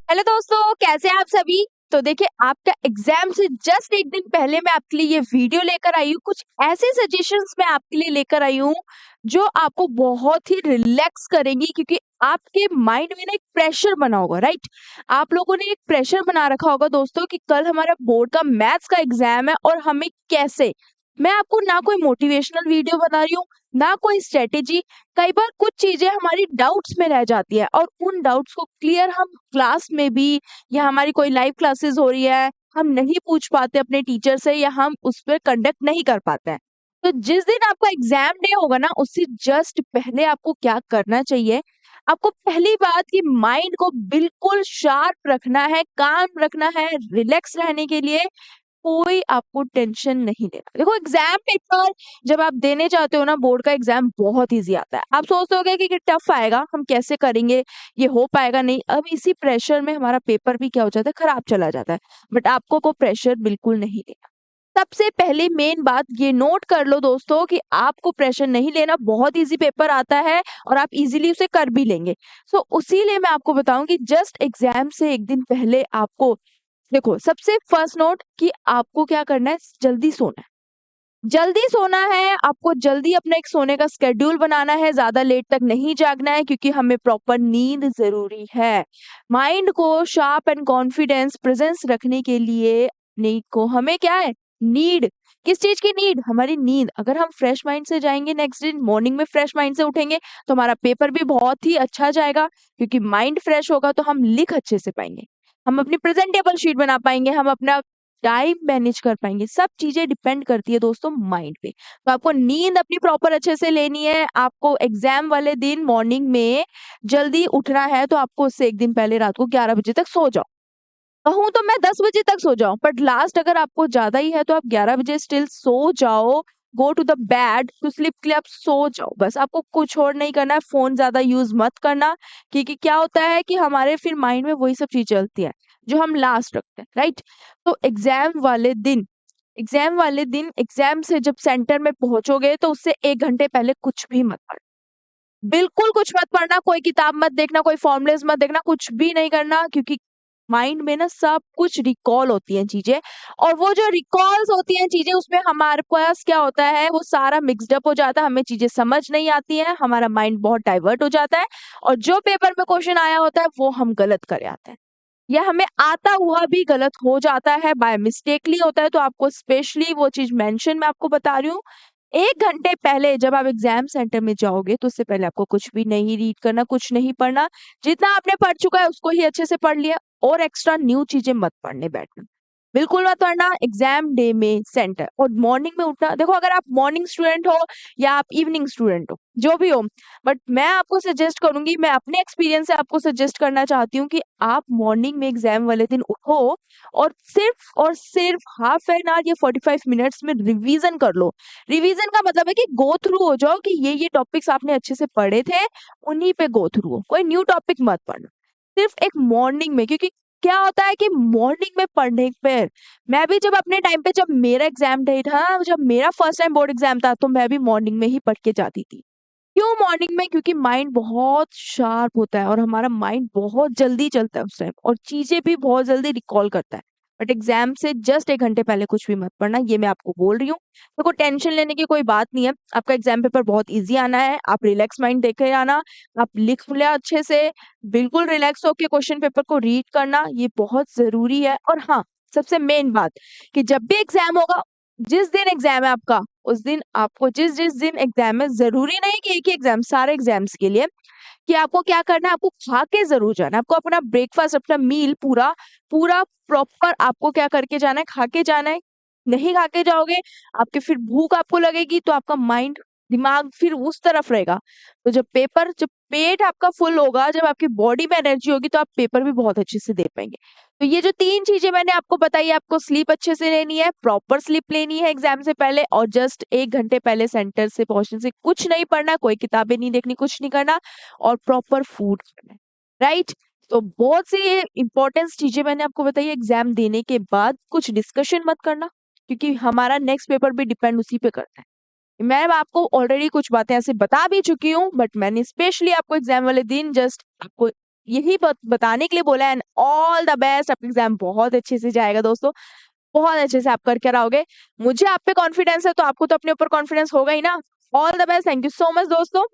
Hello दोस्तों, कैसे हैं आप सभी। तो देखिए, आपका एग्जाम से जस्ट एक दिन पहले मैं आपके लिए ये वीडियो लेकर आई हूँ। कुछ ऐसे सजेशंस मैं आपके लिए लेकर आई हूँ जो आपको बहुत ही रिलैक्स करेंगी, क्योंकि आपके माइंड में ना एक प्रेशर बना होगा, राइट। आप लोगों ने एक प्रेशर बना रखा होगा दोस्तों कि कल हमारा बोर्ड का मैथ्स का एग्जाम है और हमें कैसे। मैं आपको ना कोई मोटिवेशनल वीडियो बना रही हूँ, ना कोई स्ट्रेटेजी। कई बार कुछ चीजें हमारी डाउट्स में रह जाती है और उन डाउट्स को क्लियर हम क्लास में भी, या हमारी कोई लाइव क्लासेस हो रही है, हम नहीं पूछ पाते अपने टीचर से, या हम उस पर कंडक्ट नहीं कर पाते हैं। तो जिस दिन आपका एग्जाम डे होगा ना, उससे जस्ट पहले आपको क्या करना चाहिए। आपको पहली बात कि माइंड को बिल्कुल शार्प रखना है, काम रखना है, रिलैक्स रहने के लिए कोई आपको टेंशन नहीं लेना। देखो, एग्जाम पेपर जब आप देने जाते हो ना, बोर्ड का एग्जाम बहुत इजी आता है। आप सोचते होगे कि टफ आएगा, हम कैसे करेंगे, ये हो पाएगा नहीं। अब इसी प्रेशर में हमारा पेपर भी क्या हो जाता है, खराब चला जाता है। बट आपको वो प्रेशर बिल्कुल नहीं लेना। सबसे पहले मेन बात ये नोट कर लो दोस्तों कि आपको प्रेशर नहीं लेना, बहुत इजी पेपर आता है और आप इजीली उसे कर भी लेंगे। सो उसी लिए मैं आपको बताऊं कि जस्ट एग्जाम से एक दिन पहले आपको, देखो, सबसे फर्स्ट नोट कि आपको क्या करना है, जल्दी सोना है। जल्दी सोना है, आपको जल्दी अपना एक सोने का स्केड्यूल बनाना है, ज्यादा लेट तक नहीं जागना है, क्योंकि हमें प्रॉपर नींद जरूरी है। माइंड को शार्प एंड कॉन्फिडेंस प्रेजेंस रखने के लिए नींद को हमें क्या है, नीड। किस चीज की नीड, हमारी नींद। अगर हम फ्रेश माइंड से जाएंगे नेक्स्ट दिन मॉर्निंग में, फ्रेश माइंड से उठेंगे, तो हमारा पेपर भी बहुत ही अच्छा जाएगा, क्योंकि माइंड फ्रेश होगा तो हम लिख अच्छे से पाएंगे, हम अपनी प्रेजेंटेबल शीट बना पाएंगे, हम अपना टाइम मैनेज कर पाएंगे। सब चीजें डिपेंड करती है दोस्तों माइंड पे। तो आपको नींद अपनी प्रॉपर अच्छे से लेनी है। आपको एग्जाम वाले दिन मॉर्निंग में जल्दी उठना है, तो आपको उससे एक दिन पहले रात को 11 बजे तक सो जाओ। कहूँ तो मैं 10 बजे तक सो जाऊं, बट लास्ट अगर आपको ज्यादा ही है तो आप 11 बजे स्टिल सो जाओ। Go to the bed to sleep के लिए आप सो जाओ, बस आपको कुछ और नहीं करना है। फोन ज्यादा यूज मत करना, क्योंकि क्या होता है कि हमारे फिर माइंड में वही सब चीज चलती है जो हम लास्ट रखते हैं, राइट। तो एग्जाम वाले दिन एग्जाम से जब सेंटर में पहुंचोगे तो उससे 1 घंटे पहले कुछ भी मत पढ़ना। बिल्कुल कुछ मत पढ़ना, कोई किताब मत देखना, कोई फॉर्मुलेस मत देखना, कुछ भी नहीं करना, क्योंकि माइंड में ना सब कुछ रिकॉल होती हैं चीजें। और वो जो रिकॉल्स होती हैं चीजें, उसमें हमारे पास क्या होता है, वो सारा मिक्सड अप हो जाता है, हमें चीजें समझ नहीं आती हैं, हमारा माइंड बहुत डाइवर्ट हो जाता है। और जो पेपर में क्वेश्चन आया होता है वो हम गलत कर आते हैं, या हमें आता हुआ भी गलत हो जाता है, बाय मिस्टेकली होता है। तो आपको स्पेशली वो चीज मेंशन मैं आपको बता रही हूँ। 1 घंटे पहले जब आप एग्जाम सेंटर में जाओगे तो उससे पहले आपको कुछ भी नहीं रीड करना, कुछ नहीं पढ़ना। जितना आपने पढ़ चुका है उसको ही अच्छे से पढ़ लिया, और एक्स्ट्रा न्यू चीजें मत पढ़ने बैठना। बिल्कुल मत पढ़ना एग्जाम डे में सेंटर। और मॉर्निंग में उठना, देखो, अगर आप मॉर्निंग स्टूडेंट हो या आप इवनिंग स्टूडेंट हो, जो भी हो, बट मैं आपको सजेस्ट करूंगी, मैं अपने एक्सपीरियंस से आपको सजेस्ट करना चाहती हूँ कि आप मॉर्निंग में एग्जाम वाले दिन उठो और सिर्फ हाफ एन आवर या 45 मिनट्स में रिवीजन कर लो। रिवीजन का मतलब है कि गो थ्रू हो जाओ कि ये टॉपिक्स आपने अच्छे से पढ़े थे, उन्हीं पे गो थ्रू हो, कोई न्यू टॉपिक मत पढ़ना। सिर्फ एक मॉर्निंग में, क्योंकि क्या होता है कि मॉर्निंग में पढ़ने पर, मैं भी जब अपने टाइम पे, जब मेरा एग्जाम डे था, जब मेरा फर्स्ट टाइम बोर्ड एग्जाम था, तो मैं भी मॉर्निंग में ही पढ़ के जाती थी। क्यों मॉर्निंग में, क्योंकि माइंड बहुत शार्प होता है और हमारा माइंड बहुत जल्दी चलता है उस टाइम, और चीजें भी बहुत जल्दी रिकॉल करता है। बट एग्जाम से जस्ट 1 घंटे पहले कुछ भी मत पढ़ना, ये मैं आपको बोल रही हूँ। देखो, टेंशन लेने की कोई बात नहीं है, आपका एग्जाम पेपर बहुत इजी आना है, आप रिलैक्स माइंड देखे आना। आप लिख लिया अच्छे से, बिल्कुल रिलैक्स होकर क्वेश्चन पेपर को रीड करना, ये बहुत जरूरी है। और हाँ, सबसे मेन बात कि जब भी एग्जाम होगा, जिस दिन एग्जाम है आपका, उस दिन आपको, जिस जिस दिन एग्जाम है, जरूरी नहीं कि एक ही एग्जाम, सारे एग्जाम्स के लिए, कि आपको क्या करना है, आपको खा के जरूर जाना है। आपको अपना ब्रेकफास्ट, अपना मील पूरा पूरा प्रॉपर आपको क्या करके जाना है, खा के जाना है। नहीं खा के जाओगे, आपके फिर भूख आपको लगेगी, तो आपका माइंड, दिमाग फिर उस तरफ रहेगा। तो जब पेट आपका फुल होगा, जब आपकी बॉडी में एनर्जी होगी, तो आप पेपर भी बहुत अच्छे से दे पाएंगे। तो ये जो 3 चीजें मैंने आपको बताई, आपको स्लीप अच्छे से लेनी है, प्रॉपर स्लीप लेनी है एग्जाम से पहले, और जस्ट 1 घंटे पहले सेंटर से पहुंचने से कुछ नहीं पढ़ना, कोई किताबें नहीं देखनी, कुछ नहीं करना, और प्रॉपर फूड खाना है, राइट। तो बहुत सी इंपॉर्टेंस चीजें मैंने आपको बताई। एग्जाम देने के बाद कुछ डिस्कशन मत करना, क्योंकि हमारा नेक्स्ट पेपर भी डिपेंड उसी पे करता है। मैं आपको ऑलरेडी कुछ बातें ऐसे बता भी चुकी हूँ, बट मैंने स्पेशली आपको एग्जाम वाले दिन जस्ट आपको यही बताने के लिए बोला है। एंड ऑल द बेस्ट, आपका एग्जाम बहुत अच्छे से जाएगा दोस्तों, बहुत अच्छे से आप करके आओगे। मुझे आप पे कॉन्फिडेंस है, तो आपको तो अपने ऊपर कॉन्फिडेंस होगा ही ना। All the best, thank you so much दोस्तों।